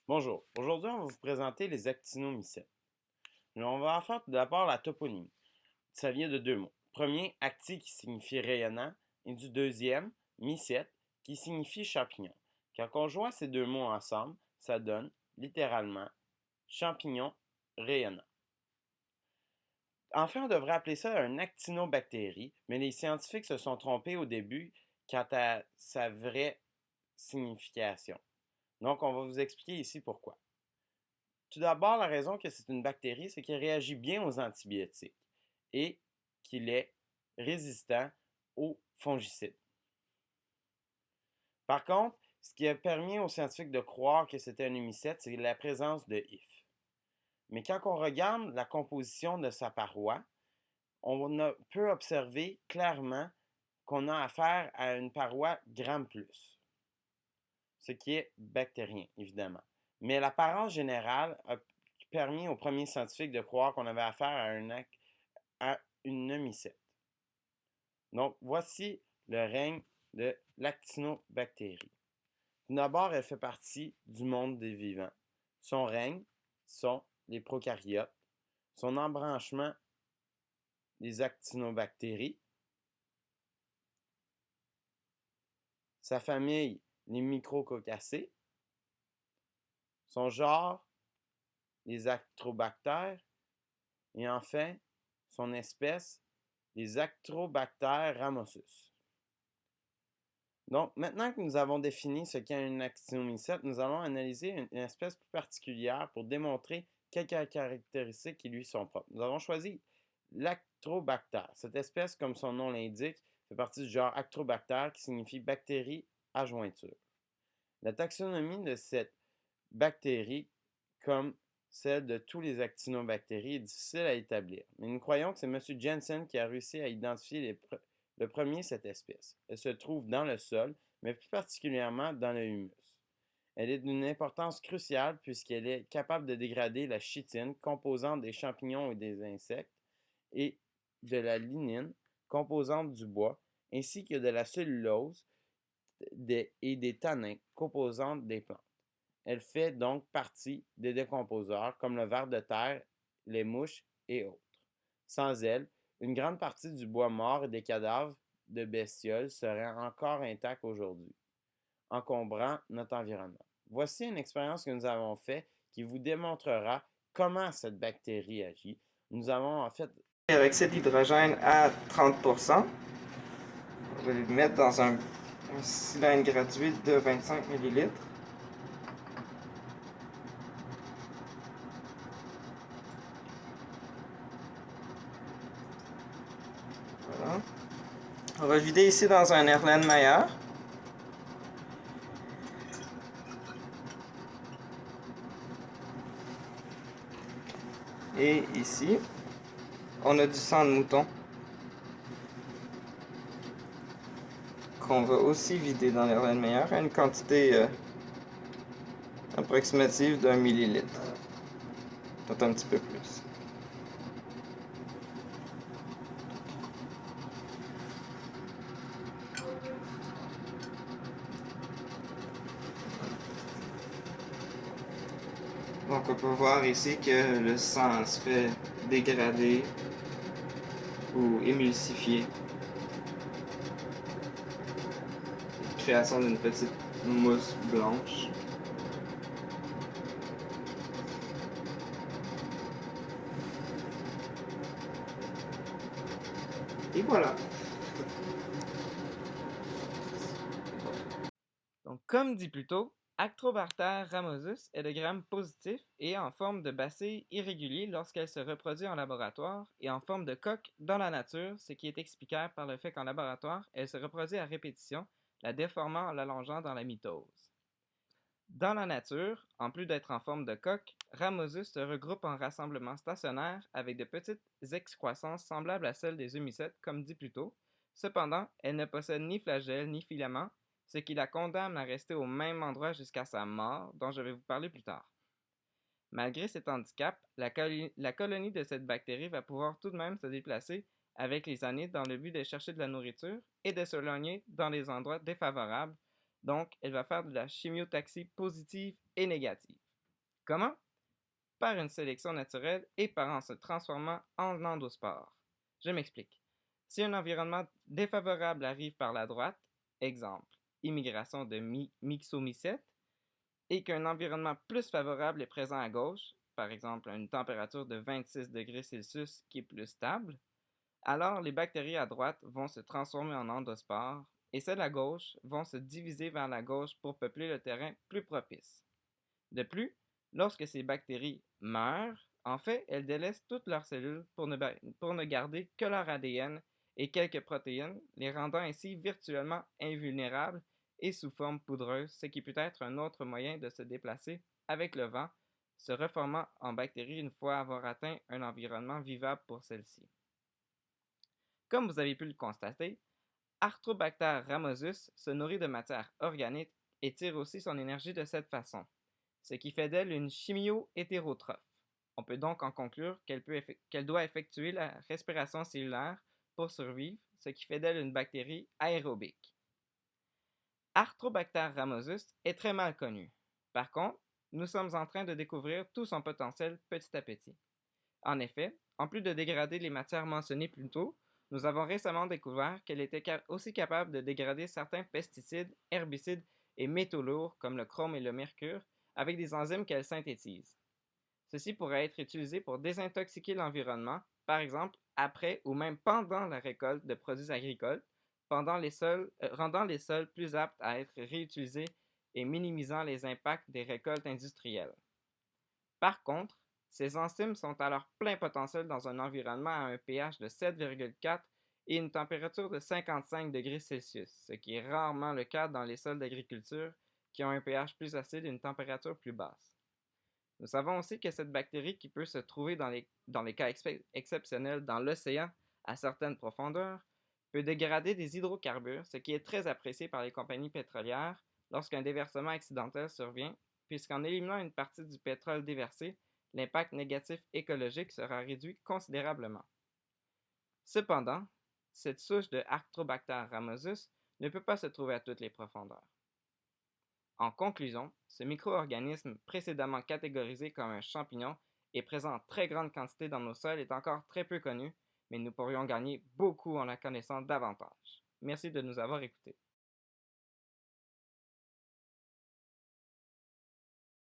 Bonjour, aujourd'hui on va vous présenter les actinomycètes. On va faire tout d'abord la toponymie. Ça vient de deux mots. Premier, acti qui signifie rayonnant, et du deuxième, mycète, qui signifie champignon. Quand on joint ces deux mots ensemble, ça donne littéralement champignon rayonnant. Enfin, on devrait appeler ça un actinobactérie, mais les scientifiques se sont trompés au début quant à sa vraie signification. Donc, on va vous expliquer ici pourquoi. Tout d'abord, la raison que c'est une bactérie, c'est qu'il réagit bien aux antibiotiques et qu'il est résistant aux fongicides. Par contre, ce qui a permis aux scientifiques de croire que c'était un humicette, c'est la présence de if. Mais quand on regarde la composition de sa paroi, on peut observer clairement qu'on a affaire à une paroi gram+, ce qui est bactérien, évidemment. Mais l'apparence générale a permis aux premiers scientifiques de croire qu'on avait affaire à une mycète. Donc, voici le règne de l'actinobactérie. Tout d'abord, elle fait partie du monde des vivants. Son règne sont les prokaryotes. Son embranchement, les actinobactéries. Sa famille, les micrococcacées. Son genre, les actrobactères. Et enfin, son espèce, les Actrobacter ramosus. Donc, maintenant que nous avons défini ce qu'est une actinomycète, nous allons analyser une espèce plus particulière pour démontrer quelques caractéristiques qui lui sont propres. Nous avons choisi l'Actrobacter. Cette espèce, comme son nom l'indique, fait partie du genre Actrobacter qui signifie bactérie à jointure. La taxonomie de cette bactérie, comme celle de tous les actinobactéries, est difficile à établir. Mais nous croyons que c'est M. Jensen qui a réussi à identifier le premier cette espèce. Elle se trouve dans le sol, mais plus particulièrement dans le humus. Elle est d'une importance cruciale puisqu'elle est capable de dégrader la chitine, composante des champignons et des insectes, et de la lignine, composante du bois, ainsi que de la cellulose et des tanins, composantes des plantes. Elle fait donc partie des décomposeurs comme le ver de terre, les mouches et autres. Sans elle, une grande partie du bois mort et des cadavres de bestioles seraient encore intacts aujourd'hui, encombrant notre environnement. Voici une expérience que nous avons faite qui vous démontrera comment cette bactérie agit. Nous avons en fait avec cet hydrogène à 30%. On va le mettre dans un cylindre gradué de 25 ml. Voilà. On va le vider ici dans un Erlenmeyer. Et ici, on a du sang de mouton qu'on va aussi vider dans l'Erlenmeyer à une quantité approximative d'1 millilitre. Peut-être un petit peu plus. Donc on peut voir ici que le sang se fait dégrader ou émulsifier. Création d'une petite mousse blanche. Et voilà. Donc, comme dit plus tôt, Actrobacter ramosus est de gram positif et en forme de bacille irrégulier lorsqu'elle se reproduit en laboratoire et en forme de coque dans la nature, ce qui est explicable par le fait qu'en laboratoire, elle se reproduit à répétition, la déformant en l'allongeant dans la mitose. Dans la nature, en plus d'être en forme de coque, Ramosus se regroupe en rassemblements stationnaires avec de petites excroissances semblables à celles des humicètes, comme dit plus tôt. Cependant, elle ne possède ni flagelle ni filaments, ce qui la condamne à rester au même endroit jusqu'à sa mort, dont je vais vous parler plus tard. Malgré cet handicap, la colonie de cette bactérie va pouvoir tout de même se déplacer avec les années dans le but de chercher de la nourriture et de s'éloigner dans les endroits défavorables. Donc, elle va faire de la chimiotaxie positive et négative. Comment? Par une sélection naturelle et par en se transformant en endospores. Je m'explique. Si un environnement défavorable arrive par la droite, exemple, immigration de myxomycètes, et qu'un environnement plus favorable est présent à gauche, par exemple une température de 26 degrés Celsius qui est plus stable, alors les bactéries à droite vont se transformer en endospores et celles à gauche vont se diviser vers la gauche pour peupler le terrain plus propice. De plus, lorsque ces bactéries meurent, en fait, elles délaissent toutes leurs cellules pour ne garder que leur ADN et quelques protéines, les rendant ainsi virtuellement invulnérables et sous forme poudreuse, ce qui peut être un autre moyen de se déplacer avec le vent, se reformant en bactéries une fois avoir atteint un environnement vivable pour celles-ci. Comme vous avez pu le constater, Arthrobacter ramosus se nourrit de matière organique et tire aussi son énergie de cette façon, ce qui fait d'elle une chimio-hétérotrophe. On peut donc en conclure qu'elle doit effectuer la respiration cellulaire pour survivre, ce qui fait d'elle une bactérie aérobique. Arthrobacter ramosus est très mal connu. Par contre, nous sommes en train de découvrir tout son potentiel petit à petit. En effet, en plus de dégrader les matières mentionnées plus tôt, nous avons récemment découvert qu'elle était aussi capable de dégrader certains pesticides, herbicides et métaux lourds comme le chrome et le mercure avec des enzymes qu'elle synthétise. Ceci pourrait être utilisé pour désintoxiquer l'environnement, par exemple après ou même pendant la récolte de produits agricoles, rendant les sols plus aptes à être réutilisés et minimisant les impacts des récoltes industrielles. Par contre, ces enzymes sont à leur plein potentiel dans un environnement à un pH de 7,4 et une température de 55 degrés Celsius, ce qui est rarement le cas dans les sols d'agriculture qui ont un pH plus acide et une température plus basse. Nous savons aussi que cette bactérie qui peut se trouver dans les cas exceptionnels dans l'océan à certaines profondeurs peut dégrader des hydrocarbures, ce qui est très apprécié par les compagnies pétrolières lorsqu'un déversement accidentel survient, puisqu'en éliminant une partie du pétrole déversé, l'impact négatif écologique sera réduit considérablement. Cependant, cette souche de Arthrobacter ramosus ne peut pas se trouver à toutes les profondeurs. En conclusion, ce micro-organisme précédemment catégorisé comme un champignon et présent en très grande quantité dans nos sols est encore très peu connu, mais nous pourrions gagner beaucoup en la connaissant davantage. Merci de nous avoir écoutés.